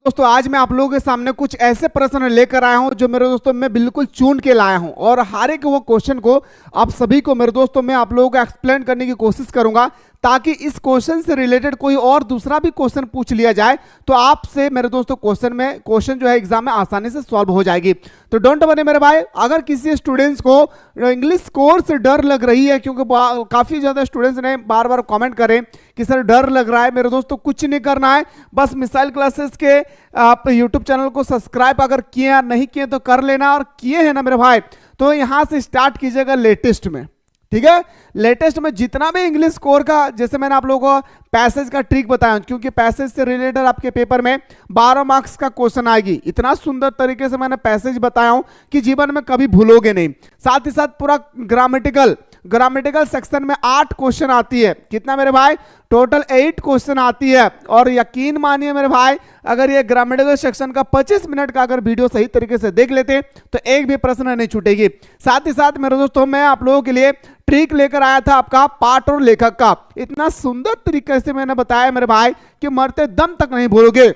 दोस्तों आज मैं आप लोगों के सामने कुछ ऐसे प्रश्न लेकर आया हूं जो मेरे दोस्तों मैं बिल्कुल चुन के लाया हूं और हर एक वो क्वेश्चन को आप सभी को मेरे दोस्तों मैं आप लोगों को एक्सप्लेन करने की कोशिश करूंगा ताकि इस क्वेश्चन से रिलेटेड कोई और दूसरा भी क्वेश्चन पूछ लिया जाए तो आपसे मेरे दोस्तों क्वेश्चन जो है एग्जाम में आसानी से सॉल्व हो जाएगी। तो डोंट वरी मेरे भाई, अगर किसी स्टूडेंट्स को इंग्लिश कोर्स से डर लग रही है, क्योंकि काफी ज्यादा स्टूडेंट्स ने बार बार कमेंट करें कि सर डर लग रहा है, मेरे दोस्तों कुछ नहीं करना है, बस मिसाइल क्लासेस के आप यूट्यूब चैनल को सब्सक्राइब अगर किए या नहीं किए तो कर लेना, और किए हैं ना मेरे भाई तो यहां से स्टार्ट कीजिएगा लेटेस्ट में। ठीक है, लेटेस्ट में जितना भी इंग्लिश कोर का, जैसे मैंने आप लोगों को पैसेज का ट्रिक बताया, क्योंकि पैसेज से रिलेटेड आपके पेपर में 12 मार्क्स का क्वेश्चन आएगी। इतना सुंदर तरीके से मैंने पैसेज बताया हूं कि जीवन में कभी भूलोगे नहीं। साथ ही साथ पूरा ग्रामेटिकल सेक्शन में 8 क्वेश्चन आती है। कितना मेरे भाई? टोटल 8 क्वेश्चन आती है। और यकीन मानिए मेरे भाई, अगर ये ग्रामेटिकल सेक्शन का 25 मिनट का अगर वीडियो सही तरीके से देख लेते तो एक भी प्रश्न नहीं छूटेगी। साथ ही साथ मेरे दोस्तों मैं आप लोगों के लिए ट्रिक लेकर आया था आपका पाठ और लेखक का। इतना सुंदर तरीके से मैंने बताया मेरे भाई कि मरते दम तक नहीं भूलोगे।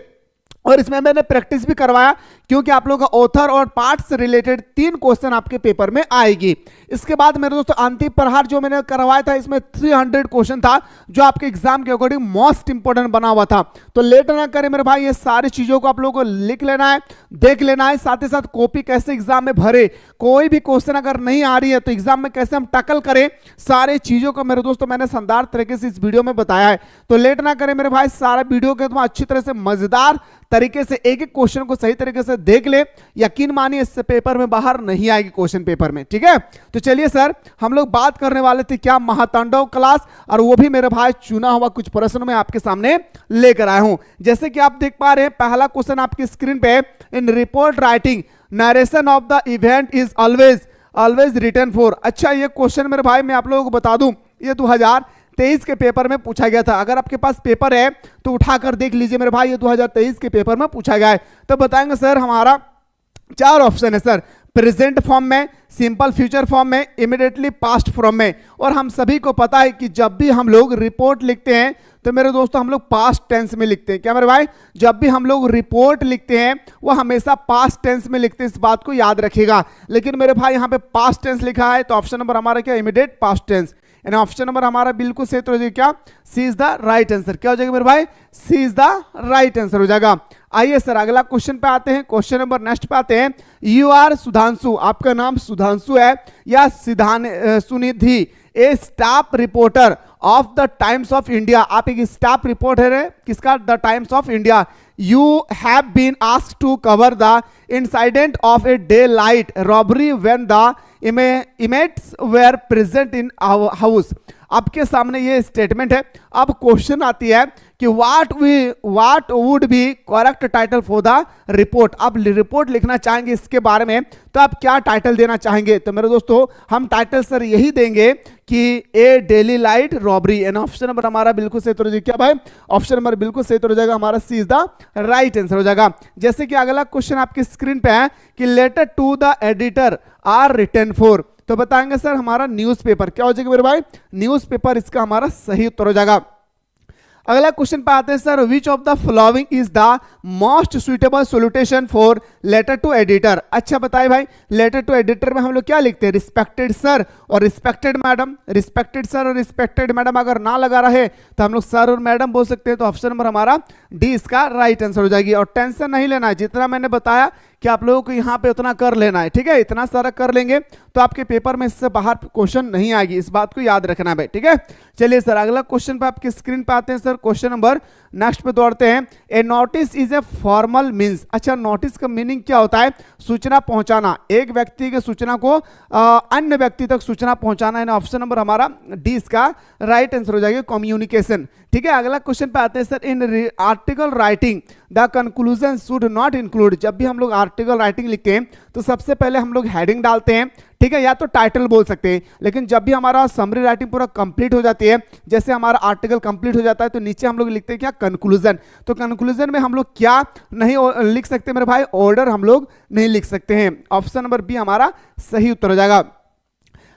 और इसमें मैंने प्रैक्टिस भी करवाया, क्योंकि आप लोगों का ऑथर और पार्ट से रिलेटेड 3 क्वेश्चन आपके पेपर में आएगी। इसके बाद मेरे दोस्तों अंतिम प्रहार जो मैंने करवाया था, इसमें 300 क्वेश्चन था जो आपके एग्जाम के अकॉर्डिंग मोस्ट इंपोर्टेंट बना हुआ था। तो लेट ना करें मेरे भाई, ये सारी चीजों को आप लोगों को लिख लेना है, देख लेना है। साथ ही साथ कॉपी कैसे एग्जाम में भरे, कोई भी क्वेश्चन अगर नहीं आ रही है तो एग्जाम में कैसे हम टैकल करें, सारे चीजों को मेरे दोस्तों मैंने शानदार तरीके से इस वीडियो में बताया है। तो लेट ना करें मेरे भाई, सारा वीडियो के तुम अच्छी तरह से मजेदार तरीके से एक एक क्वेश्चन को सही तरीके से देख ले। यकीन मानिए इससे पेपर में बाहर नहीं आएगी क्वेश्चन पेपर में। ठीक है, तो चलिए सर, हम लोग बात करने वाले थे क्या, महातांडव क्लास, और वो भी मेरे भाई चुना हुआ कुछ प्रश्न में आपके सामने लेकर आया हूं। जैसे कि आप देख पा रहे हैं, पहला क्वेश्चन आपकी स्क्रीन पे, in report writing narration of the event is always written for. अच्छा, ये क्वेश्चन मेरे भाई मैं आप लोगों को बता दूं, ये 2023 के पेपर में पूछा गया था। अगर आपके पास पेपर है तो उठाकर देख लीजिए मेरे भाई, ये 2023 के पेपर में पूछा गया है। तो बताएंगे सर हमारा 4 ऑप्शन है सर, प्रेजेंट फॉर्म में, सिंपल फ्यूचर फॉर्म में, इमीडिएटली पास्ट फॉर्म में। और हम सभी को पता है कि जब भी हम लोग रिपोर्ट लिखते हैं तो मेरे दोस्तों हम लोग पास्ट टेंस में लिखते हैं। क्या मेरे भाई? जब भी हम लोग रिपोर्ट लिखते हैं वो हमेशा पास्ट टेंस में लिखते हैं, इस बात को याद रखिएगा। लेकिन मेरे भाई यहाँ पे पास्ट टेंस लिखा है, तो ऑप्शन नंबर हमारा क्या, इमीडिएट पास्ट टेंस। यानी ऑप्शन नंबर हमारा बिल्कुल सही तो हो जाएगा क्या, सी इज द राइट आंसर। क्या हो जाएगा मेरे भाई? सी इज द राइट आंसर हो जाएगा। आइए सर अगला क्वेश्चन पे आते हैं, क्वेश्चन नंबर नेक्स्ट पे आते हैं। यू आर सुधांशु, आपका नाम सुधांशु है या Sunidhi, a staff reporter of the Times of India. आप एक स्टाफ रिपोर्टर है किसका? The Times of India. You have been asked to cover the incident of a daylight robbery when the inmates were present in house. आपके सामने ये statement है। अब question आती है कि what would be correct title for the report. आप report लिखना चाहेंगे इसके बारे में, तो आप क्या टाइटल देना चाहेंगे? तो मेरे दोस्तों हम टाइटल सर यही देंगे कि a daylight robbery. And option number हमारा बिल्कुल सही तो हो जाएगा क्या भाई? ऑप्शन नंबर बिल्कुल सही तो हो जाएगा हमारा, सी इज द राइट आंसर हो जाएगा। जैसे कि अगला क्वेश्चन आपकी स्क्रीन पे है कि letter to the editor are written for. तो बताएंगे सर हमारा न्यूज़पेपर। क्या हो जाएगा मेरे भाई? न्यूज़पेपर इसका हमारा सही उत्तर हो जाएगा। अगला क्वेश्चन पे आते हैं sir, which of the following is the most suitable solution for letter to editor. अच्छा बताइए भाई, लेटर टू एडिटर में हम लोग क्या लिखते हैं? रिस्पेक्टेड सर और रिस्पेक्टेड मैडम। रिस्पेक्टेड सर और रिस्पेक्टेड मैडम अगर ना लगा रहे तो हम लोग सर और मैडम बोल सकते हैं। तो ऑप्शन नंबर हमारा डी इसका राइट आंसर हो जाएगी। और टेंशन नहीं लेना है, जितना मैंने बताया कि आप लोगों को यहाँ पे उतना कर लेना है। ठीक है, इतना सारा कर लेंगे तो आपके पेपर में इससे बाहर क्वेश्चन नहीं आएगी, इस बात को याद रखना है भाई। ठीक है, चलिए सर अगला क्वेश्चन पे आपकी स्क्रीन पे आते हैं सर, क्वेश्चन नंबर नेक्स्ट पे दौड़ते हैं। A notice is a formal means. अच्छा, नोटिस का मीनिंग क्या होता है? सूचना पहुंचाना, एक व्यक्ति के सूचना को अन्य व्यक्ति तक सूचना पहुंचाना है। ऑप्शन नंबर हमारा डी इसका राइट आंसर हो जाएगा, कम्युनिकेशन। ठीक है, अगला क्वेश्चन पे आते हैं sir, in article writing the conclusion should not include. जब भी हम लोग आर्टिकल राइटिंग लिखते हैं तो सबसे पहले हम लोग हेडिंग डालते हैं, ठीक है, या तो टाइटल बोल सकते हैं। लेकिन जब भी हमारा समरी राइटिंग पूरा कंप्लीट हो जाती है, जैसे हमारा आर्टिकल कंप्लीट हो जाता है, तो नीचे हम लोग लिखते हैं क्या, कंक्लूजन। तो कंक्लूजन में हम लोग क्या नहीं लिख सकते मेरे भाई? ऑर्डर हम लोग नहीं लिख सकते हैं। ऑप्शन नंबर बी हमारा सही उत्तर हो जाएगा।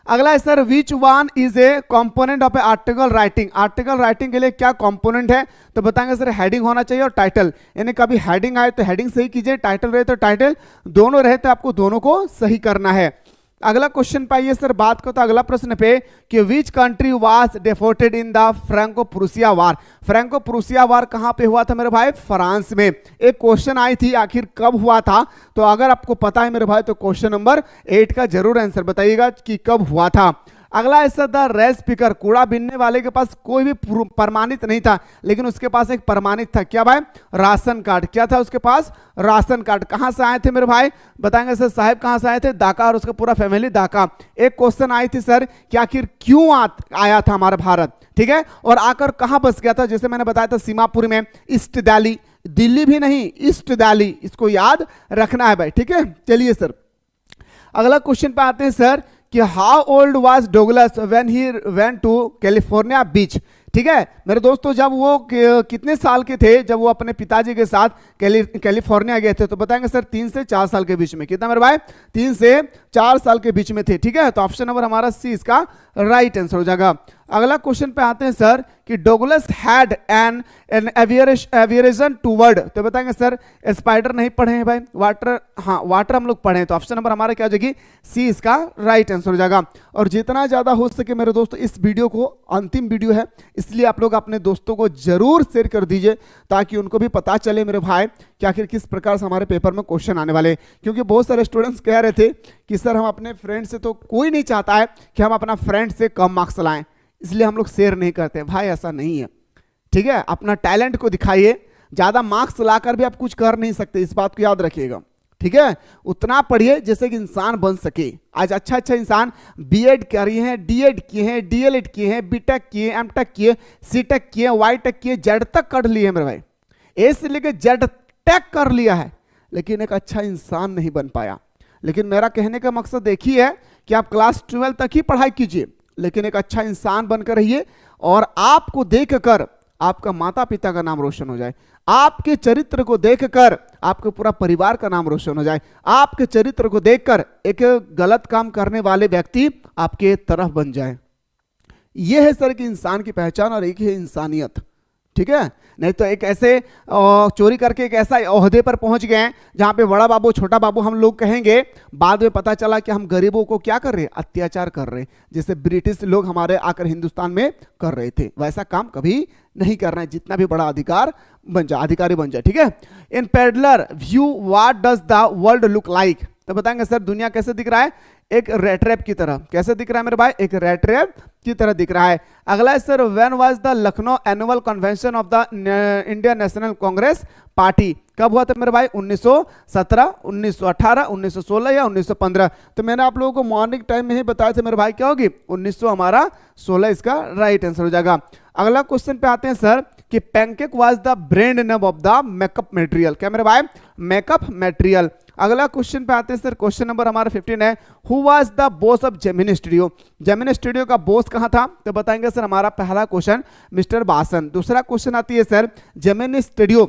अगला है sir, which one is a component of A article writing. Article writing के लिए क्या कंपोनेंट है, तो बताएंगे सर हेडिंग होना चाहिए और टाइटल, यानी कभी हेडिंग आए तो हेडिंग सही कीजिए, टाइटल रहे तो टाइटल, दोनों रहे तो आपको दोनों को सही करना है। अगला क्वेश्चन पे आइए सर, बात करते अगला प्रश्न पे कि which country was defeated in the Franco Prussia war. Franco Prussia war कहां पे हुआ था मेरे भाई, फ्रांस में। एक क्वेश्चन आई थी आखिर कब हुआ था, तो अगर आपको पता है मेरे भाई तो क्वेश्चन नंबर 8 का जरूर आंसर बताइएगा कि कब हुआ था। अगला है सर, द रेस पिकर, कूड़ा बीनने वाले के पास कोई भी प्रमाणित नहीं था, लेकिन उसके पास एक प्रमाणित था, क्या भाई, राशन कार्ड। क्या था उसके पास, राशन कार्ड। कहां से आए थे मेरे भाई, बताएंगे सर साहब कहां से आए थे, ढाका, और उसका पूरा फैमिली ढाका। एक क्वेश्चन आई थी सर कि आखिर क्यों आया था हमारा भारत, ठीक है, और आकर कहां बस गया था, जैसे मैंने बताया था सीमापुर में, ईस्ट दिल्ली, दिल्ली भी नहीं ईस्ट दिल्ली, इसको याद रखना है भाई, ठीक है। चलिए सर अगला क्वेश्चन पे आते हैं सर कि how old was Douglas when he went to California beach. ठीक है मेरे दोस्तों, जब वो कितने साल के थे जब वो अपने पिताजी के साथ कैलिफोर्निया गए थे, तो बताएंगे सर 3 से 4 साल के बीच में। कितना मेरे भाई, 3 से 4 साल के बीच में थे, ठीक है। तो ऑप्शन नंबर हमारा सी इसका राइट आंसर हो जाएगा। अगला क्वेश्चन पे आते हैं सर कि Douglas had an aviation toward, तो बताएंगे सर स्पाइडर नहीं पढ़े हैं भाई, वाटर, हाँ वाटर हम लोग पढ़े हैं, तो ऑप्शन नंबर हमारा क्या हो जाएगी, सी इसका राइट आंसर हो जाएगा। और जितना ज्यादा हो सके मेरे दोस्तों, इस वीडियो को अंतिम वीडियो है इसलिए आप लोग अपने दोस्तों को जरूर शेयर कर दीजिए ताकि उनको भी पता चले मेरे भाई कि आखिर किस प्रकार से हमारे पेपर में क्वेश्चन आने वाले। क्योंकि बहुत सारे स्टूडेंट्स कह रहे थे कि सर हम अपने फ्रेंड से, तो कोई नहीं चाहता है कि हम अपना फ्रेंड से कम मार्क्स लाएं, इसलिए हम लोग शेयर नहीं करते भाई, ऐसा नहीं है, ठीक है। अपना टैलेंट को दिखाइए, ज्यादा मार्क्स लाकर भी आप कुछ कर नहीं सकते, इस बात को याद रखिएगा, ठीक है। उतना पढ़िए जैसे कि इंसान बन सके। आज अच्छा इंसान बीएड कर रहे हैं, डीएड किए हैं, डीएलएड किए हैं, बीटेक किए, एमटेक किए, सीटेक किए, वाईटेक किए, जेड तक कर लिए मेरे भाई, ए से लेकर जेड टेक कर लिया है, लेकिन एक अच्छा इंसान नहीं बन पाया। लेकिन मेरा कहने का मकसद देखिए है कि आप क्लास 12 तक ही पढ़ाई कीजिए, लेकिन एक अच्छा इंसान बनकर रहिए, और आपको देखकर आपका माता पिता का नाम रोशन हो जाए, आपके चरित्र को देखकर आपके पूरा परिवार का नाम रोशन हो जाए, आपके चरित्र को देखकर एक गलत काम करने वाले व्यक्ति आपके तरफ बन जाए। यह है सर कि इंसान की पहचान, और एक है इंसानियत, ठीक है। नहीं तो एक ऐसे चोरी करके एक ऐसा ओहदे पर पहुंच गए हैं जहां पे बड़ा बाबू छोटा बाबू हम लोग कहेंगे, बाद में पता चला कि हम गरीबों को क्या कर रहे हैं, अत्याचार कर रहे हैं, जैसे ब्रिटिश लोग हमारे आकर हिंदुस्तान में कर रहे थे। वैसा काम कभी नहीं करना है, जितना भी बड़ा अधिकारी बन जाए, ठीक है। In peddler view what does the world look like, तो बताएंगे सर दुनिया कैसे दिख रहा है, एक रेट रैप की तरह। कैसे दिख रहा है मेरे भाई, एक रेट रैप की तरह दिख रहा है। अगला है sir, when was the Lucknow annual convention of the Indian national Congress party, कब हुआ था मेरे भाई, 1917, 1918, 1916 या 1915। तो मैंने आप लोगों को मॉर्निंग टाइम में ही बताया था मेरे भाई, क्या होगी 1916 इसका राइट आंसर हो जाएगा। अगला क्वेश्चन पे आते हैं सर कि pancake was the brand name of the makeup material, क्या मेरे भाई, मेकअप मटेरियल। अगला क्वेश्चन पे आते हैं सर, क्वेश्चन नंबर हमारा 15 है, who was the boss of Gemini studio. Gemini studio का बॉस कहां था, तो बताएंगे सर हमारा पहला क्वेश्चन मिस्टर बासन। दूसरा क्वेश्चन आती है सर, जेमिनी स्टूडियो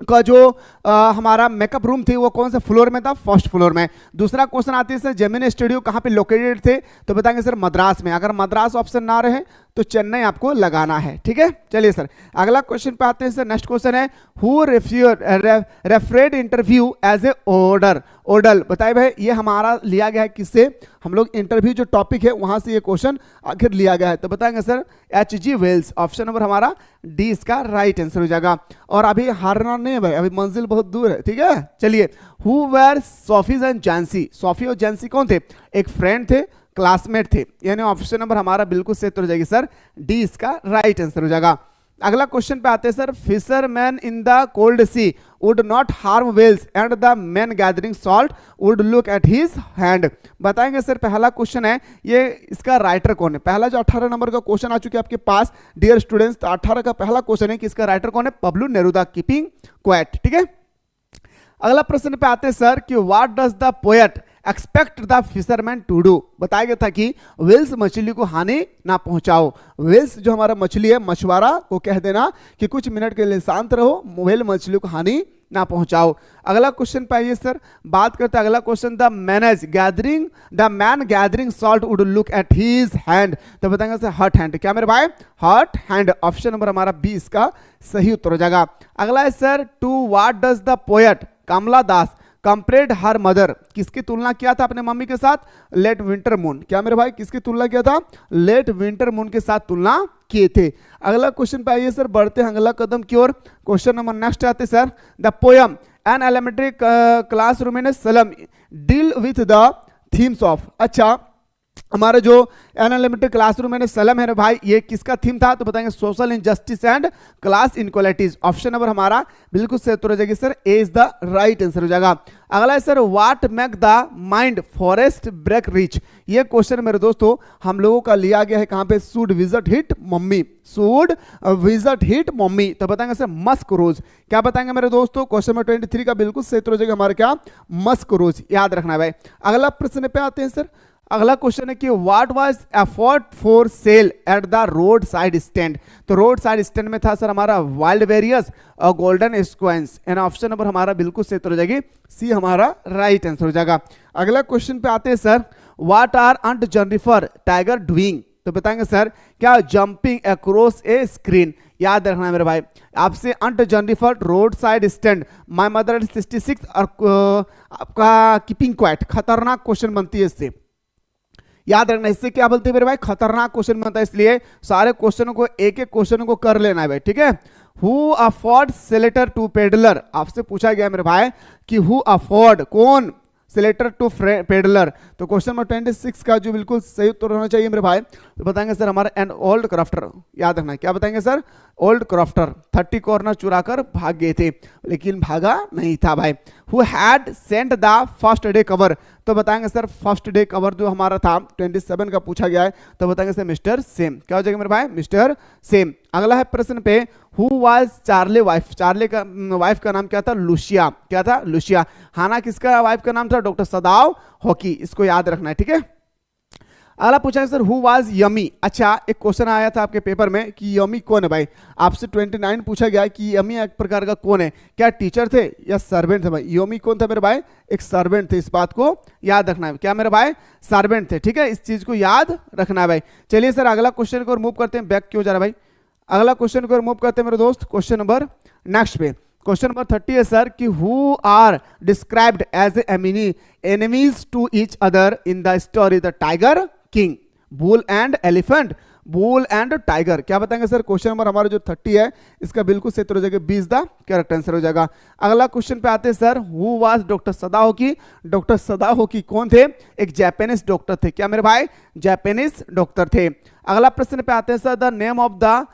का जो हमारा मेकअप रूम थी वो कौन से फ्लोर में था, फर्स्ट फ्लोर में। दूसरा क्वेश्चन आती है सर, जेमिनी स्टूडियो कहां पे लोकेटेड थे, तो बताएंगे सर मद्रास में। अगर मद्रास ऑप्शन ना रहे तो चेन्नई आपको लगाना है, ठीक है। चलिए सर अगला क्वेश्चन पे आते हैं सर, नेक्स्ट क्वेश्चन है, who referred interview as a order. ओडल बताए भाई, ये हमारा लिया गया है किससे, हम लोग इंटरव्यू जो टॉपिक है वहां से ये क्वेश्चन आखिर लिया गया है, तो बताएंगे sir H.G. Wells. Option number हमारा डी इसका राइट आंसर हो जाएगा। और अभी हारना नहीं है भाई, अभी मंजिल बहुत दूर है, ठीक है। चलिए, who were Sophie's and Jansie, Sophie और जैंसी कौन थे, एक फ्रेंड थे, क्लासमेट थे, यानी ऑप्शन नंबर हमारा बिल्कुल सही हो जाएगी सर, डी इसका राइट आंसर हो जाएगा। अगला क्वेश्चन पे आते हैं sir, fisherman in the cold sea would not harm whales and the man gathering salt would look at his hand. बताएंगे सर पहला क्वेश्चन है, ये इसका राइटर कौन है। पहला जो 18 नंबर का क्वेश्चन आ चुके आपके पास डियर स्टूडेंट्स, तो 18 का पहला क्वेश्चन है कि इसका राइटर कौन है, पब्लो नेरुदा, कीपिंग क्वाइट, ठीक है। अगला प्रश्न पे आते हैं सर कि what does the poet expect the fisherman to do. बताया गया था कि वेल्स मछली को हानि ना पहुंचाओ। वेल्स जो हमारा मछली है, मछुआरा को कह देना कि कुछ मिनट के लिए शांत रहो, वेल मछली को हानि ना पहुंचाओ। अगला क्वेश्चन पे आइए सर, बात करते हैं अगला question, the man gathering salt would look at his hand, तो बताएंगे सर हर्ट हैंड। क्या मेरे भाई, हर्ट हैंड। ऑप्शन नंबर हमारा बी इसका सही उत्तर हो जाएगा। अगला है sir, to what does the poet Kamala Das compared her mother, किसकी तुलना किया था अपने मम्मी के साथ, लेट विंटर मून। क्या मेरे भाई, किसकी तुलना किया था, लेट विंटर मून के साथ तुलना किए थे। अगला क्वेश्चन पे आइए सर, बढ़ते हैं अगला कदम की ओर। क्वेश्चन नंबर नेक्स्ट आते sir, the poem an elementary classroom in slum deal with the themes of. अच्छा, हमारा जो एन एलिमेंट्री क्लासरूम है सलम है ना भाई, ये किसका थीम था, तो बताएंगे social injustice and class inequalities. Option number हमारा बिल्कुल सही उत्तर हो जाएगी sir, A is the right answer हो जाएगा। अगला है sir, what make the mind forest break rich. ये क्वेश्चन मेरे दोस्तों हम लोगों का लिया गया है कहां पे, should visit hit mummy, should visit hit mummy, तो बताएंगे सर मस्क रोज। क्या बताएंगे मेरे दोस्तों, क्वेश्चन नंबर 23 का बिल्कुल सही उत्तर हो जाएगा हमारा क्या, मस्क रोज, याद रखना है भाई। अगला प्रश्न पे आते हैं सर, अगला क्वेश्चन है कि what was effort for sale at the roadside stand, तो रोड साइड स्टैंड में था सर हमारा वाइल्ड वेरियस और गोल्डन स्क्वेंस, एंड ऑप्शन नंबर हमारा बिल्कुल सही उत्तर हो जाएगी, सी हमारा राइट आंसर हो जाएगा। अगला क्वेश्चन पे आते हैं sir, what are Aunt Jennifer tiger doing, तो बताएंगे सर क्या, जंपिंग अक्रॉस ए स्क्रीन। याद रखना है मेरे भाई, आपसे Aunt Jennifer roadside stand my mother 66 और आपका कीपिंग क्वाइट, खतरनाक क्वेश्चन बनती है इससे, याद रखना। इससे क्या बोलते हैं मेरे भाई, खतरनाक क्वेश्चन बनता है, इसलिए सारे क्वेश्चनों को एक एक क्वेश्चन को कर लेना है भाई, ठीक है। Who afford Seletar to peddler, आपसे पूछा गया मेरे भाई कि हु अफोर्ड, कौन, सेलेटर टू पेडलर, तो क्वेश्चन नंबर 26 का जो बिल्कुल सही उत्तर होना चाहिए मेरे भाई, तो बताएंगे सर हमारा एन ओल्ड क्राफ्टर। याद रखना, क्या बताएंगे सर, ओल्ड क्राफ्टर 30 कॉर्नर चुरा कर भाग गए थे, लेकिन भागा नहीं था भाई। Who had sent the first day cover, तो बताएंगे सर फर्स्ट डे कवर जो हमारा था 27 का पूछा गया है, तो बताएंगे सर मिस्टर सेम। क्या हो जाएगा मेरे भाई, मिस्टर सेम। अगला है प्रश्न पे, who was Charlie wife, Charlie का वाइफ का नाम क्या था, लुशिया। क्या था, लुशिया। हाना किसका वाइफ का नाम था, डॉक्टर सदाव हॉकी, इसको याद रखना है, ठीक है। अगला पूछा है सर, हु वाज यमी। अच्छा, एक क्वेश्चन आया था आपके पेपर में कि यमी कौन है भाई, आपसे 29 पूछा गया कि यमी एक प्रकार का कौन है, क्या टीचर थे या सर्वेंट थे भाई। यमी कौन था मेरे भाई, एक सर्वेंट थे, इस बात को याद रखना है। क्या मेरे भाई, सर्वेंट थे, ठीक है, इस चीज को याद रखना है भाई। चलिए सर अगला क्वेश्चन को मूव करते हैं, बैक क्यों जा रहा है भाई, अगला क्वेश्चन को मूव करते हैं मेरे दोस्त, क्वेश्चन नंबर नेक्स्ट पे। क्वेश्चन नंबर 30 है सर कि who are described as enemies to each other in the story the tiger king, bull and elephant, bull and tiger. क्या बताएंगे सर, क्वेश्चन नंबर हमारा जो 30 है इसका बिल्कुल सही उत्तर हो जाएगा, 20 द करेक्ट आंसर हो जाएगा। अगला क्वेश्चन पे आते हैं sir, who was doctor Sadao Hoki, doctor Sadao Hoki कौन थे, एक जापानीज डॉक्टर थे। क्या मेरे भाई, जापानीज डॉक्टर थे। अगला प्रश्न पे आते हैं sir, the name of the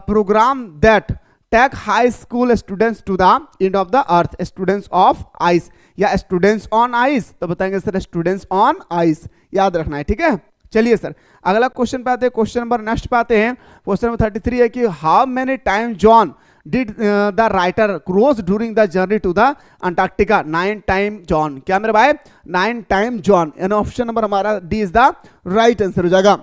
program that take high school students to the end of the earth, students of ice या स्टूडेंट्स ऑन आइस, तो बताएंगे सर स्टूडेंट्स ऑन आइस, याद रखना है, ठीक है। चलिए सर अगला क्वेश्चन पे आते हैं, क्वेश्चन नंबर नेक्स्ट पे आते हैं। क्वेश्चन नंबर 33 है कि how many time zones did the writer cross during the journey to the Antarctica, 9 time zones. क्या मेरे भाई, 9 टाइम जॉन, यानी ऑप्शन नंबर हमारा D is the right answer हो जाएगा।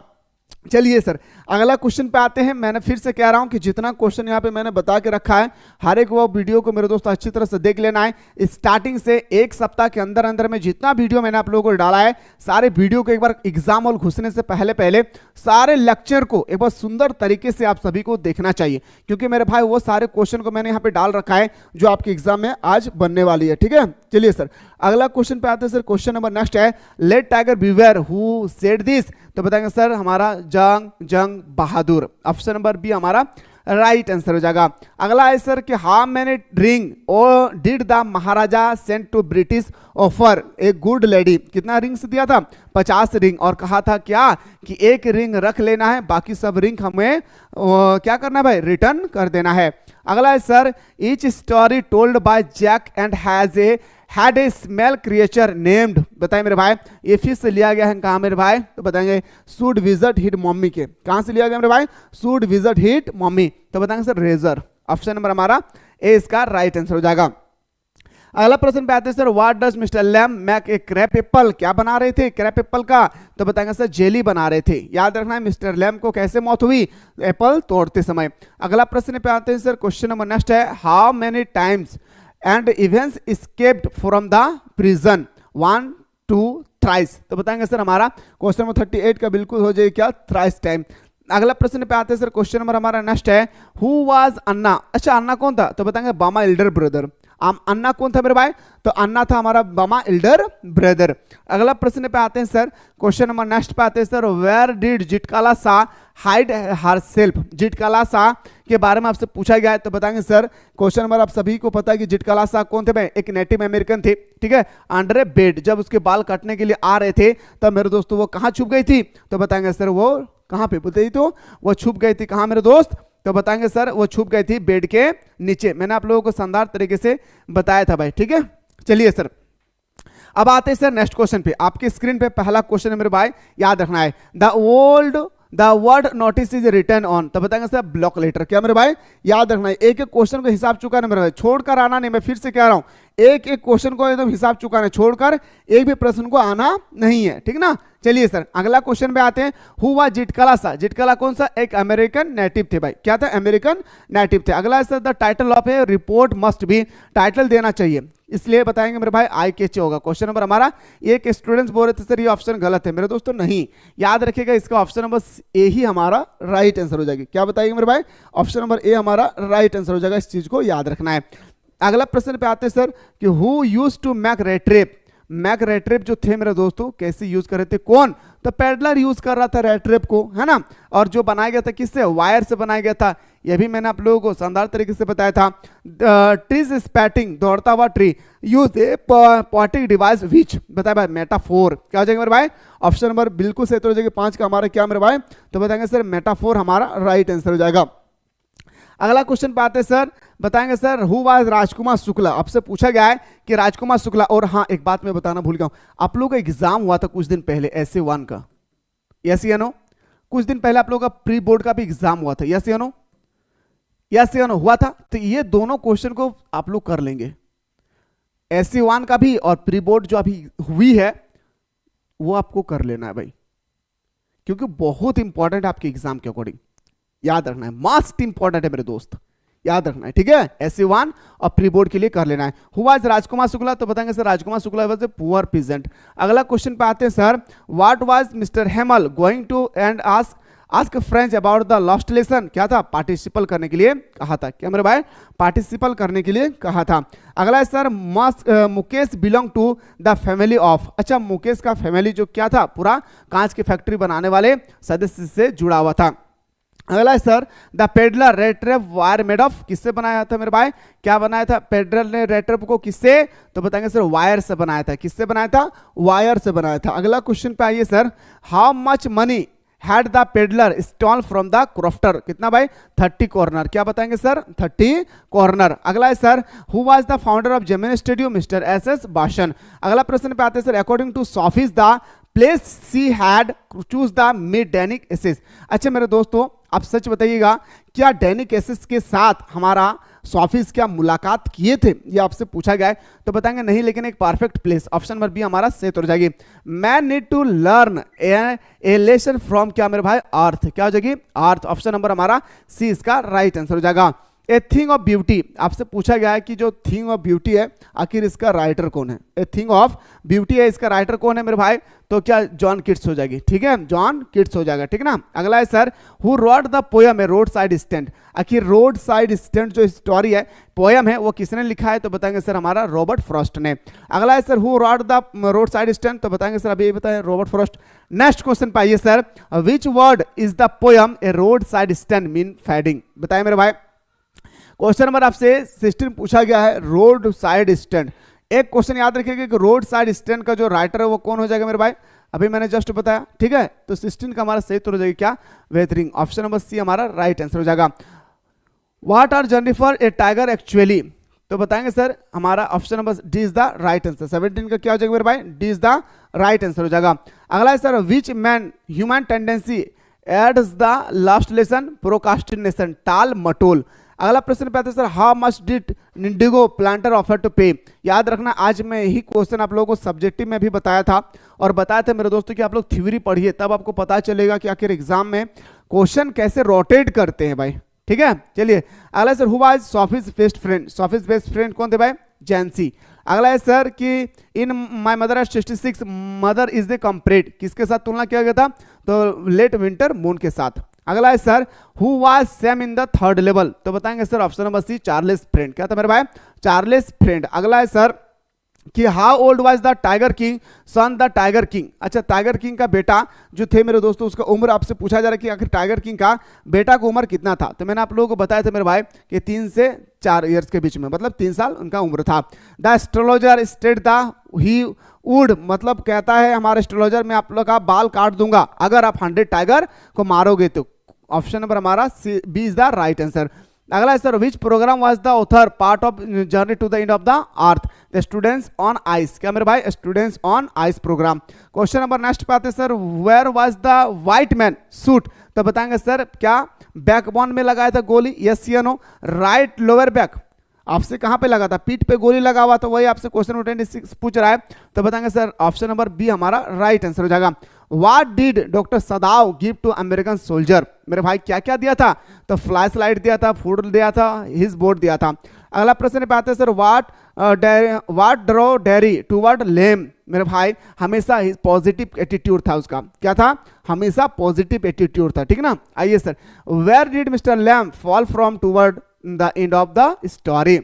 चलिए सर अगला क्वेश्चन पे आते हैं। मैंने फिर से कह रहा हूं कि जितना क्वेश्चन यहाँ पे मैंने बता के रखा है, हर एक वो वीडियो को मेरे दोस्त अच्छी तरह से देख लेना है। स्टार्टिंग से एक सप्ताह के अंदर अंदर में जितना वीडियो मैंने आप लोगों को डाला है, सारे वीडियो को एक बार एग्जाम हॉल घुसने से पहले पहले सारे लेक्चर को एक बार सुंदर तरीके से आप सभी को देखना चाहिए, क्योंकि मेरे भाई वो सारे क्वेश्चन को मैंने यहाँ पे डाल रखा है जो आपके एग्जाम में आज बनने वाली है, ठीक है। चलिए सर अगला क्वेश्चन पे आते हैं सर। क्वेश्चन नंबर नेक्स्ट है, let tiger beware, who said this, तो बताएंगे सर हमारा Jang Bahadur, option number B हमारा राइट आंसर हो जाएगा। अगला है सर कि हाउ मेनी रिंग और did the maharaja send to British offer a good lady, कितना रिंग्स दिया था, 50 रिंग, और कहा था क्या कि एक रिंग रख लेना है, बाकी सब रिंग हमें क्या करना है भाई, रिटर्न कर देना है। अगला है sir, each story told by Jack and had a small creature named, बताएं मेरे भाई, ये फिर से लिया गया है कहाँ मेरे भाई, तो बताएंगे शुड विजिट हिट मम्मी के, कहां से लिया गया मेरे भाई, शुड विजिट हिट मम्मी, तो बताएंगे सर रेजर, ऑप्शन नंबर हमारा ए इसका राइट आंसर हो जाएगा। अगला प्रश्न पे आते हैं sir, what does mister Lamb make a crab apple, क्या बना रहे थे क्रैप एप्पल का, तो बताएंगे सर जेली बना रहे थे। याद रखना है मिस्टर लैम को कैसे मौत हुई, एप्पल तोड़ते समय। अगला प्रश्न पे आते हैं सर, क्वेश्चन नंबर नेक्स्ट है, how many times and events escaped from the prison 1 2 thrice. तो बताएंगे सर हमारा क्वेश्चन नंबर 38 का बिल्कुल हो जाएगा क्या, थ्राइस टाइम। अगला प्रश्न पे आते हैं सर, क्वेश्चन नंबर हमारा नेक्स्ट है, हु वाज अन्ना। अच्छा अन्ना कौन था, तो बताएंगे बामा एल्डर ब्रदर। अन्ना कौन था मेरे भाई, तो अन्ना था हमारा बामा एल्डर ब्रदर। अगला प्रश्न पे आते हैं सर, क्वेश्चन नंबर नेक्स्ट पे आते हैं सर, वेयर डिड जिटकाला सा हाइड हर सेल्फ। जिटकाला सा के बारे में आपसे पूछा गया है, तो बताएंगे सर क्वेश्चन नंबर आप सभी को पता है कि जिटकाला सा कौन थे भाई, एक नेटिव अमेरिकन थे, ठीक है। अंडर ए बेड, जब उसके बाल काटने के लिए आ रहे थे तब मेरे दोस्तों वो कहाँ छुप गई थी, तो बताएंगे सर वो कहाँ पे बोलते, तो वो छुप गई थी कहाँ मेरे दोस्त, तो बताएंगे सर वो छुप गई थी बेड के नीचे। मैंने आप लोगों को शानदार तरीके से बताया था भाई, ठीक है। चलिए सर अब आते हैं सर नेक्स्ट क्वेश्चन पे। आपके स्क्रीन पे पहला क्वेश्चन है मेरे भाई, याद रखना है, the word notice is return on. तो बताएंगे सर ब्लॉक लेटर। क्या मेरे भाई याद रखना है, एक एक क्वेश्चन को हिसाब चुकाना मेरे भाई, छोड़कर आना नहीं। मैं फिर से कह रहा हूं, एक एक क्वेश्चन को एकदम हिसाब चुकाना, छोड़कर एक भी प्रश्न को आना नहीं है, ठीक ना। चलिए सर अगला क्वेश्चन पे आते हैं, हु वाज जिटकाला सा। जिटकाला कौन सा, एक अमेरिकन नेटिव थे भाई, क्या था, अमेरिकन नेटिव थे। अगला sir, the title of A report must be, title देना चाहिए, इसलिए बताएंगे मेरे भाई आई के होगा। क्वेश्चन नंबर हमारा, एक स्टूडेंट्स बोल रहे थे सर ये ऑप्शन गलत है, मेरे दोस्तों नहीं, याद रखिएगा इसका ऑप्शन नंबर ए ही हमारा राइट आंसर हो जाएगी। क्या बताइए मेरे भाई, ऑप्शन नंबर ए हमारा राइट आंसर हो जाएगा, इस चीज को याद रखना है। अगला प्रश्न पे आते हैं सर कि who used to make rattrap. Make rattrap जो थे मेरे दोस्तों कैसे यूज कर रहे थे, कौन, तो पेडलर यूज कर रहा था रेट्रेप को, है ना। और जो बनाया गया था किससे, वायर से बनाया गया था, यह भी मैंने आप लोगों को शानदार तरीके से बताया था। ट्रीज स्पैटिंग, दौड़ता हुआ tree, use a poetic device which, बताया भाई मेटाफोर। क्या हो जाएगा मेरे भाई, ऑप्शन नंबर बिल्कुल सही तो हो जाएगा 5 का हमारा क्या मेरे भाई, तो बताएंगे सर मेटाफोर हमारा राइट आंसर हो जाएगा। अगला क्वेश्चन पे आते हैं सर, बताएंगे sir who was Rajkumar Shukla. आपसे पूछा गया है कि राजकुमार शुक्ला, और हाँ एक बात मैं बताना भूल गया हूं, आप लोगों का एग्जाम हुआ था कुछ दिन पहले SA1 का, यस या नो, कुछ दिन पहले आप लोगों का प्री बोर्ड का भी एग्जाम हुआ था, यस या नो, यस या नो हुआ था। तो ये दोनों क्वेश्चन को आप लोग कर लेंगे, SA1 का भी और प्री बोर्ड जो अभी हुई है वो आपको कर लेना है भाई, क्योंकि बहुत इंपॉर्टेंट है आपके एग्जाम के अकॉर्डिंग, याद रखना है, मोस्ट इंपॉर्टेंट है मेरे दोस्त, याद रखना है, ठीक है। SA1 और प्री बोर्ड के लिए कर लेना है। हु वाज राजकुमार शुक्ला, तो बताएंगे sir Rajkumar Shukla was a poor peasant. अगला क्वेश्चन पे आते हैं sir, what was mister Hamel going to and ask French about the last lesson. क्या था, पार्टिसिपल करने के लिए कहा था, क्या मेरे भाई, पार्टिसिपल करने के लिए कहा था। अगला है sir, Mukesh belong to the family of. अच्छा मुकेश का फैमिली जो क्या था, पूरा कांच की फैक्ट्री बनाने वाले सदस्य से जुड़ा हुआ था। अगला है sir, the peddler rattrap were made of, किससे बनाया था मेरे भाई, क्या बनाया था पेडलर ने रेट्रेप को, किससे, तो बताएंगे सर वायर से बनाया था, किससे बनाया था, वायर से बनाया था। अगला क्वेश्चन पे आइए sir, how much money had the peddler stall from the crofter. कितना भाई, 30 कॉर्नर। क्या बताएंगे सर, 30 कॉर्नर। अगला है sir, who was the founder of Gemini Studio, mister SS Vasan. अगला प्रश्न पे आते हैं sir, according to Sophie's the place she had choose the mid डैनिक एसेस। अच्छा मेरे दोस्तों आप सच बताइएगा, क्या डैनिक एसेस के साथ हमारा सॉफीज क्या मुलाकात किए थे, ये आपसे पूछा गया है, तो बताएंगे नहीं, लेकिन एक perfect place, option number B हमारा सही हो जाएगी। Man need to learn a lesson from, क्या मेरे भाई, अर्थ। क्या हो जाएगी, अर्थ, ऑप्शन नंबर हमारा सी इसका राइट आंसर हो जाएगा। ए थिंग ऑफ ब्यूटी, आपसे पूछा गया है कि जो थिंग ऑफ ब्यूटी है आखिर इसका राइटर कौन है, ए थिंग ऑफ ब्यूटी है, इसका राइटर कौन है मेरे भाई, तो क्या जॉन किट्स हो जाएगी, ठीक है, जॉन किट्स हो जाएगा, ठीक ना। अगला है sir, who wrote the poem a roadside stand. आखिर रोड साइड स्टैंड जो स्टोरी है, पोयम है, वो किसने लिखा है, तो बताएंगे सर हमारा रॉबर्ट फ्रॉस्ट ने। अगला है sir, who wrote the roadside stand, तो बताएंगे सर अभी बताएं रॉबर्ट फ्रॉस्ट। नेक्स्ट क्वेश्चन पाइए sir, which word is the poem a roadside stand mean fading. बताएं मेरे भाई, क्वेश्चन नंबर आपसे 16 पूछा गया है रोड साइड स्टैंड। एक क्वेश्चन याद रखिएगा कि रोड साइड स्टैंड का जो राइटर है वो कौन हो जाएगा मेरे भाई, अभी मैंने जस्ट बताया, ठीक है। तो 16 का हमारा सही तो हो जाएगा क्या, वेथरिंग, ऑप्शन नंबर सी हमारा राइट आंसर हो जाएगा। What are Jennifer a tiger actually, तो बताएंगे सर हमारा option number D is the right answer. 17 का क्या हो जाएगा मेरे भाई, D is the right answer हो जाएगा। अगला है sir, which man human tendency aids the last lesson procrastination, टाल मटोल। अगला प्रश्न पे आते हैं sir, how much did indigo planter offer to pay. याद रखना आज मैं यही क्वेश्चन आप लोगों को सब्जेक्टिव में भी बताया था, और बताया था मेरे दोस्तों कि आप लोग थ्योरी पढ़िए, तब आपको पता चलेगा कि आखिर एग्जाम में क्वेश्चन कैसे रोटेट करते हैं भाई, ठीक है। चलिए अगला sir, who was Sophie's best friend. Sophie's best friend कौन थे भाई, जैंसी। अगला है सर कि in my mother at 66 mother is the compared, किसके साथ तुलना किया गया था? तो लेट विंटर मून के साथ। अगला है sir who was same in the third level, तो बताएंगे sir option number C Charles friend. क्या था मेरे भाई? Charles friend. अगला है सर कि how old was the tiger king son the tiger king. अच्छा, टाइगर किंग का बेटा जो थे मेरे दोस्तों, उसका उम्र आपसे पूछा जा रहा है कि आखिर टाइगर किंग का बेटा का उम्र कितना था? तो मैंने आप लोगों को बताया था मेरे भाई कि 3 से 4 ईयर्स के बीच में, मतलब 3 साल उनका उम्र था। The astrologer state the he would, मतलब कहता है हमारे एस्ट्रोलॉजर मैं आप लोग का बाल काट दूंगा अगर आप 100 टाइगर को मारोगे तो। ऑप्शन नंबर हमारा B is the right answer. अगला है sir which program was the author part of journey to the end of the earth? The students on ice. क्या मेरे भाई? Students on ice program. Question number next पे आते हैं sir where was the white man suit, तो बताएंगे sir क्या backbone में लगाया था गोली? यस या नो? राइट लोअर बैक, आपसे कहां पे लगा था? पीठ पे गोली लगा हुआ, तो वही आपसे क्वेश्चन नंबर 26 पूछ रहा है, तो बताएंगे सर ऑप्शन नंबर बी हमारा राइट आंसर हो जाएगा। What did doctor Sadao give to American soldier? मेरे भाई क्या क्या दिया था? तो फ्लैश लाइट दिया था, फूड दिया था, हिज बोर्ड दिया था। अगला प्रश्न पे आते हैं sir what drew Derry toward Lamb? मेरे भाई हमेशा पॉजिटिव एटीट्यूड था उसका। क्या था? हमेशा पॉजिटिव एटीट्यूड था, ठीक ना। आइए sir where did mister Lamb fall from toward the end of the story?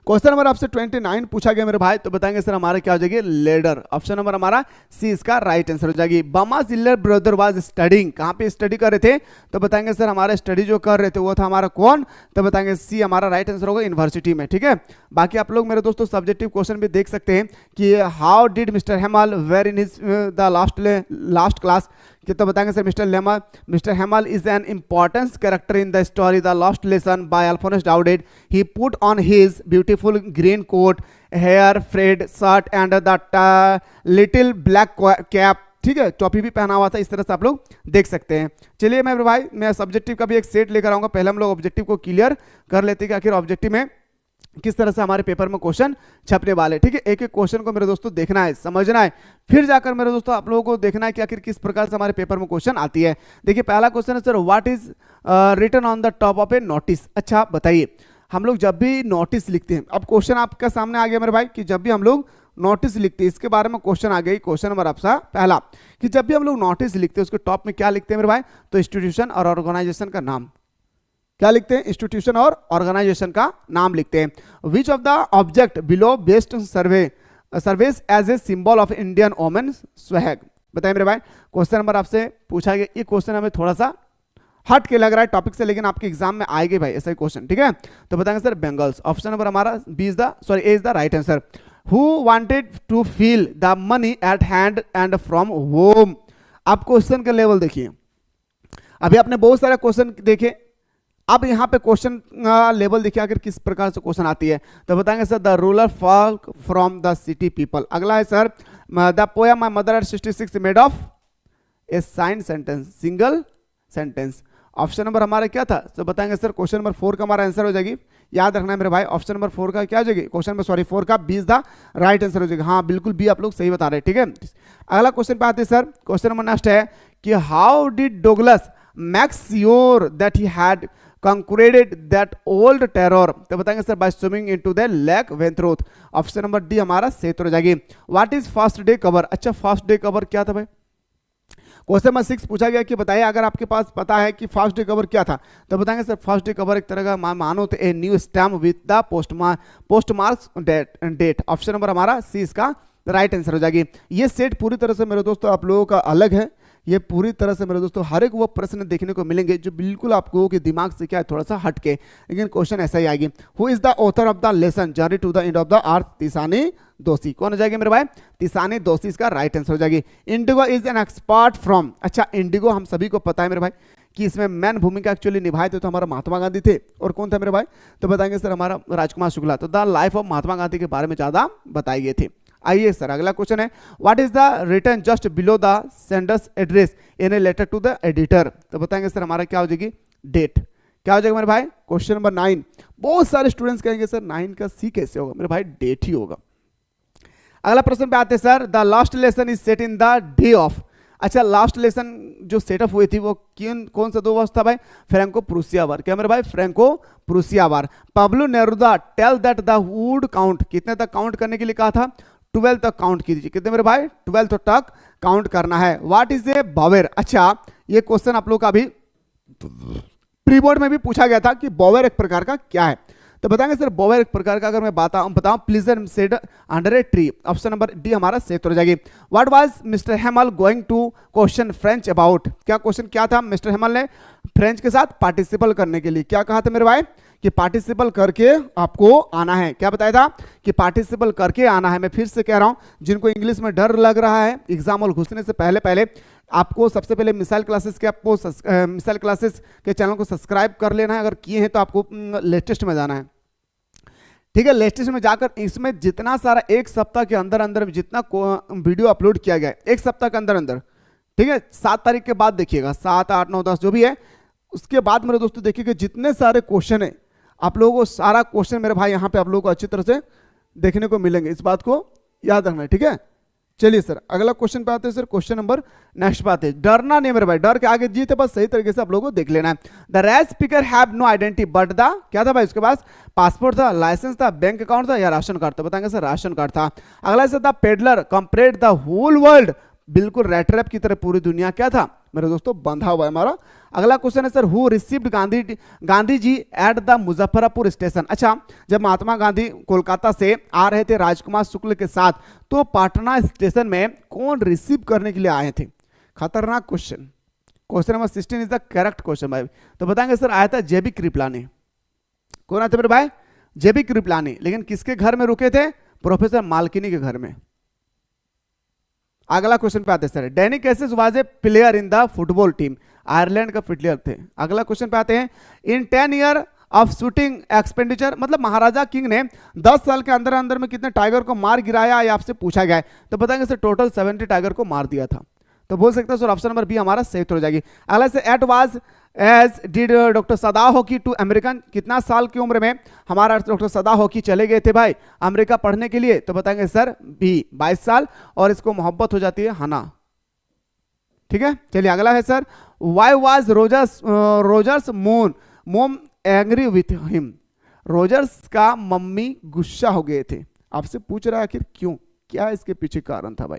Question number आपसे 29 पूछा गया मेरे भाई, तो बताएंगे सर हमारा क्या हो जाएगी? लेडर। ऑप्शन नंबर हमारा सी इसका राइट आंसर हो जाएगी। बमास इल्लर ब्रदर वाज स्टडिंग, कहां पे स्टडी कर रहे थे? तो बताएंगे सर हमारा स्टडी जो कर रहे थे वो था हमारा कौन? तो बताएंगे सी हमारा राइट आंसर होगा यूनिवर्सिटी में, ठीक है। बाकी आप लोग मेरे दोस्तों सब्जेक्टिव क्वेश्चन भी देख सकते हैं कि how did mister Hamel wear in his the last class? तो बताएंगे sir mister Hamel is an important character in the story the last lesson by Alphonse Daudet. He put on his beautiful green coat, hair frilled shirt and the little black cap, ठीक है, टोपी भी पहना हुआ था। इस तरह से आप लोग देख सकते हैं। चलिए मेरे भाई मैं सब्जेक्टिव का भी एक सेट लेकर आऊंगा। पहले हम लोग ऑब्जेक्टिव को क्लियर कर लेते हैं कि आखिर ऑब्जेक्टिव में किस तरह से हमारे पेपर में क्वेश्चन छपने वाले, ठीक है। एक एक क्वेश्चन को मेरे दोस्तों देखना है, समझना है, फिर जाकर मेरे दोस्तों आप लोगों को देखना है कि आखिर किस प्रकार से हमारे पेपर में क्वेश्चन आती है। देखिए पहला क्वेश्चन है sir what is written on the top of a notice? अच्छा बताइए, हम लोग जब भी नोटिस लिखते हैं, अब क्वेश्चन आपका सामने आ गया मेरे भाई कि जब भी हम लोग नोटिस लिखते हैं, इसके बारे में क्वेश्चन आ गई। क्वेश्चन नंबर आपका पहला कि जब भी हम लोग नोटिस लिखते हैं उसके टॉप में क्या लिखते हैं मेरे भाई? तो इंस्टीट्यूशन और ऑर्गेनाइजेशन का नाम। क्या लिखते हैं? इंस्टीट्यूशन और ऑर्गेनाइजेशन का नाम लिखते हैं। Which of the object below based service as a symbol of Indian women swag? बताइए मेरे भाई, क्वेश्चन नंबर आपसे पूछा गया। ये क्वेश्चन हमें थोड़ा सा हट के लग रहा है टॉपिक से, लेकिन आपके एग्जाम में आएंगे भाई ऐसा क्वेश्चन, ठीक है। तो बताएंगे सर बेंगल्स। ऑप्शन नंबर हमारा B is the A is the right answer. Who wanted to feel the money at hand and from home? आप क्वेश्चन का लेवल देखिए, अभी आपने बहुत सारे क्वेश्चन देखे, अब यहाँ पे क्वेश्चन लेवल देखिए आखिर किस प्रकार से क्वेश्चन आती है। तो बताएंगे sir the rural folk from the city people. अगला है sir the poem my mother at 66 made of a sign sentence, single sentence. Option number हमारा क्या था? तो बताएंगे सर क्वेश्चन नंबर 4 का हमारा आंसर हो जाएगी। याद रखना है मेरे भाई, ऑप्शन नंबर 4 का क्या हो जाएगी? क्वेश्चन नंबर 4 का B is the right answer हो जाएगा। हाँ बिल्कुल बी आप लोग सही बता रहे हैं, ठीक है। अगला क्वेश्चन पे आते हैं सर, क्वेश्चन नंबर नेक्स्ट है कि how did Douglas make sure that he had conquered that old terror? तो बताएंगे sir by swimming into the lake Ventroth। Option number D हमारा सही हो जाएगी। What is first day cover? अच्छा first day cover क्या था भाई? क्वेश्चन नंबर 6 पूछा गया कि बताइए अगर आपके पास पता है कि फर्स्ट डे कवर क्या था, तो बताएंगे सर फर्स्ट डे कवर एक तरह का मानो तो a new stamp with the postmarks date. Option number हमारा सी इसका राइट आंसर हो जाएगी। ये सेट पूरी तरह से मेरे दोस्तों आप लोगों का अलग है। ये पूरी तरह से मेरे दोस्तों हर एक वो प्रश्न देखने को मिलेंगे जो बिल्कुल आप लोगों के दिमाग से क्या है थोड़ा सा हटके, लेकिन क्वेश्चन ऐसा ही आएगी। Who is the author of the lesson journey to the end of the earth? Tishani Doshi. कौन हो जाएगी मेरे भाई? तिसानी दोषी इसका राइट आंसर हो जाएगी। Indigo is an expert from? अच्छा इंडिगो हम सभी को पता है मेरे भाई कि इसमें मैन भूमिका एक्चुअली निभाए थे तो हमारा महात्मा गांधी थे। और कौन था मेरे भाई? तो बताएंगे सर हमारा राजकुमार शुक्ला। तो the life of Mahatma Gandhi के बारे में ज्यादा बताई गई थी। आइए सर अगला क्वेश्चन है what is the return just below the sender's address in a letter to the editor? तो बताएंगे सर हमारा क्या हो जाएगी? डेट। क्या हो जाएगा मेरे भाई? Question number 9। बहुत सारे स्टूडेंट्स कहेंगे सर 9 का सी कैसे होगा? मेरे भाई डेट ही होगा। अगला प्रश्न पे आते हैं sir the last lesson is set in the day of. अच्छा, लास्ट लेसन जो सेटअप हुई थी वो कौन सा 2 वर्ष था भाई? Franco Prussia war. क्या मेरे भाई? Franco Prussia war. Pablo Neruda tell that the wood count, कितने तक काउंट करने के लिए कहा था? 12 तक काउंट कीजिए। कितने मेरे भाई? 12 तक काउंट करना है। What is a bower? अच्छा, ये क्वेश्चन आप लोग का भी प्री बोर्ड में भी पूछा गया था कि बावेर एक प्रकार का क्या है, तो बताएंगे सर बावेर एक प्रकार का अगर मैं बताऊं pleasure shade under a tree. Option number D हमारा सही उत्तर हो जाएगी। What was mister Hamel going to question French about? क्या क्वेश्चन क्या था मिस्टर हेमल ने फ्रेंच के साथ पार्टिसिपल करने के लिए? क्या कहा था मेरे भाई? कि पार्टिसिपल करके आपको आना है। क्या बताया था? कि पार्टिसिपल करके आना है। मैं फिर से कह रहा हूं, जिनको इंग्लिश में डर लग रहा है एग्जाम हॉल घुसने से पहले पहले, आपको सबसे पहले मिसाइल क्लासेस के मिसाइल क्लासेस के चैनल को सब्सक्राइब कर लेना है। अगर किए हैं तो आपको लेटेस्ट में जाना है, ठीक है। लेटेस्ट में जाकर इसमें जितना सारा एक सप्ताह के अंदर अंदर जितना वीडियो अपलोड किया गया है एक सप्ताह के अंदर अंदर, ठीक है, 7 तारीख के बाद देखिएगा, 7, 8, 9, 10 जो भी है, उसके बाद मेरे दोस्तों देखिएगा जितने सारे क्वेश्चन है आप लोगों को सारा क्वेश्चन मेरे भाई यहाँ पे आप लोगों को अच्छी तरह से देखने को मिलेंगे। इस बात को याद रखना है, ठीक है। चलिए सर अगला क्वेश्चन पे आते हैं सर। क्वेश्चन नंबर नेक्स्ट पे आते हैं। डरना नहीं मेरे भाई, डर के आगे जीते, बस सही तरीके से आप लोगों को देख लेना है। The rash speaker have no identity but the, क्या था भाई उसके पास? पासपोर्ट था, लाइसेंस था, बैंक अकाउंट था या राशन कार्ड था? बताएंगे सर राशन कार्ड था। अगला sir the peddler complete the whole world, बिल्कुल रेट रैप की तरह पूरी दुनिया क्या था मेरे दोस्तों? बंधा हुआ है हमारा। अगला क्वेश्चन है sir who received Gandhi ji at the Muzaffarpur station? अच्छा, जब महात्मा गांधी कोलकाता से आ रहे थे राजकुमार शुक्ल के साथ, तो पटना स्टेशन में कौन रिसीव करने के लिए आए थे? खतरनाक question. Question number 16 is the correct question भाई। तो बताएंगे सर आया था जेबी कृपलानी। कौन आया था मेरे भाई? जेबी कृपलानी। लेकिन किसके घर में रुके थे? प्रोफेसर मालकिनी के घर में। अगला क्वेश्चन पे आते हैं sir. Danny cases was a player in the football team, Ireland का प्लेयर थे। अगला क्वेश्चन पे आते हैं। इन 10 ईयर ऑफ शूटिंग एक्सपेंडिचर, मतलब महाराजा किंग ने 10 साल के अंदर अंदर में कितने टाइगर को मार गिराया ये आपसे पूछा गया है। तो बताएंगे सर टोटल 70 टाइगर को मार दिया था। तो बोल सकते हैं सर ऑप्शन नंबर बी हमारा सही उत्तर हो जाएगी। अगला से at was age did doctor Sada hockey to American, कितना साल की उम्र में हमारा डॉक्टर सदा हॉकी चले गए थे भाई अमेरिका पढ़ने के लिए? तो बताएंगे सर बी 22 साल, और इसको मोहब्बत हो जाती है हना, ठीक है। चलिए अगला है सर वाई वाज रोजर्स मोम एंग्री विथ हिम? रोजर्स का मम्मी गुस्सा हो गए थे। आपसे पूछ रहा है आखिर क्यों, क्या इसके पीछे कारण था भाई?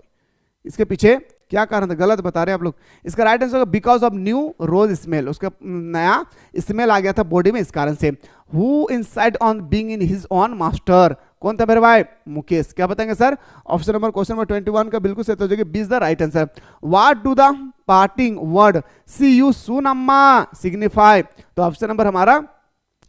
इसके पीछे क्या कारण था? गलत बता रहे हैं आप लोग। इसका राइट आंसर होगा because of new rose smell, उसका नया स्मेल आ गया था बॉडी में, इस कारण से। Who inside on being in his own master? कौन था मेरे भाई? मुकेश। क्या बताएंगे sir? Option number question number 21 का बिल्कुल सही हो जाएगा, B is the right answer. What do the parting word see you soon Amma signify? तो ऑप्शन नंबर हमारा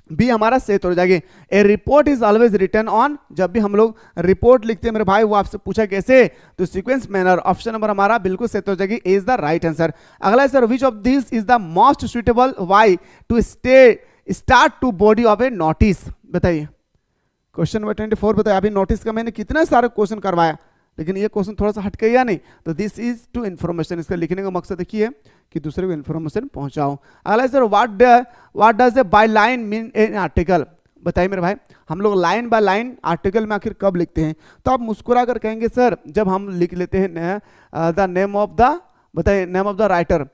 बी हमारा सही हो जाएगी। A report is always return on, जब भी हम लोग रिपोर्ट लिखते हैं मेरे भाई वो आपसे पूछा कैसे? तो सीक्वेंस मैनर। ऑप्शन नंबर हमारा बिल्कुल सही हो जाएगी, इज द राइट आंसर। अगला है sir which of this is the most suitable way to start to body of a notice? बताइए। क्वेश्चन नंबर 24 बताइए। अभी नोटिस का मैंने कितने सारे क्वेश्चन करवाया, लेकिन ये क्वेश्चन थोड़ा सा हटके या नहीं? तो दिस इज टू इन्फॉर्मेशन, इसका लिखने का मकसद देखिए कि दूसरे को इन्फॉर्मेशन पहुंचाओ। अगला sir what does a by line mean in article? बताइए मेरे भाई, हम लोग लाइन बाय लाइन आर्टिकल में आखिर कब लिखते हैं? तो आप मुस्कुरा कर कहेंगे सर जब हम लिख लेते हैं द नेम ऑफ द, बताइए नेम ऑफ द राइटर,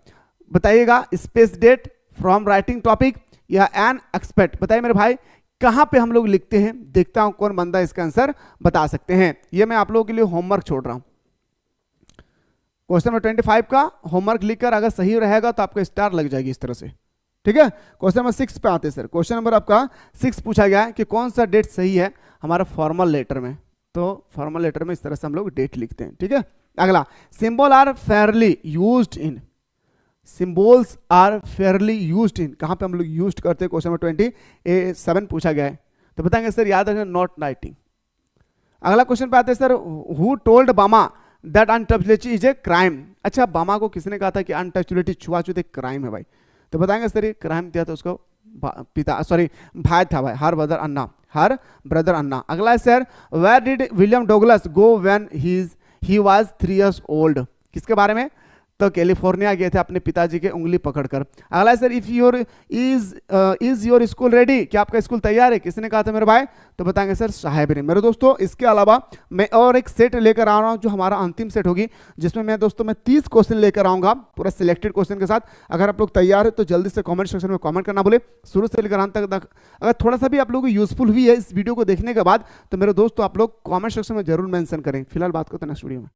बताइएगा space date from writing topic या एन एक्सपेक्ट। बताइए मेरे भाई कहां पे हम लोग लिखते हैं? देखता हूं कौन बंदा इसका आंसर बता सकते हैं। ये मैं आप लोगों के लिए होमवर्क छोड़ रहा हूं। क्वेश्चन नंबर 25 का होमवर्क लिखकर अगर सही रहेगा तो आपको स्टार लग जाएगी इस तरह से, ठीक है। क्वेश्चन नंबर 6 पे आते हैं सर। क्वेश्चन नंबर आपका 6 पूछा गया है कि कौन सा डेट सही है हमारा फॉर्मल लेटर में? तो फॉर्मल लेटर में इस तरह से हम लोग डेट लिखते हैं, ठीक है। अगला symbol are fairly used in, symbols are fairly used in कहां पे हम लोग यूज्ड करते हैं? क्वेश्चन नंबर 27 पूछा गया है। तो बताएंगे सर याद रखना नॉट राइटिंग। अगला क्वेश्चन पे आते हैं सर हु टोल्ड बामा that untouchability is a crime? अच्छा, बामा को किसने कहा था कि अनटचबिलिटी छुआछूत एक क्राइम है भाई? तो बताएंगे सर ये क्राइम दिया था उसको भाई था भाई, हर ब्रदर अन्ना। अगला है sir where did William Douglas go when he was 3 years old? किसके बारे में? तो कैलिफोर्निया गए थे अपने पिताजी के उंगली पकड़कर। अगला है sir, if your is your school ready, क्या आपका स्कूल तैयार है? किसने कहा था मेरे भाई? तो बताएंगे सर साहेब ने। मेरे दोस्तों इसके अलावा मैं और एक सेट लेकर आ रहा हूं जो हमारा अंतिम सेट होगी, जिसमें मैं दोस्तों मैं 30 क्वेश्चन लेकर आऊंगा पूरा सिलेक्टेड क्वेश्चन के साथ। अगर आप लोग तैयार है तो जल्दी से कमेंट सेक्शन में कमेंट करना भूले, शुरू से लेकर अंत तक। अगर थोड़ा सा भी आप लोगों को यूजफुल हुई है इस वीडियो को देखने के बाद तो मेरे दोस्तों आप लोग कमेंट सेक्शन में जरूर मेंशन करें। फिलहाल बात करते हैं नेक्स्ट वीडियो में।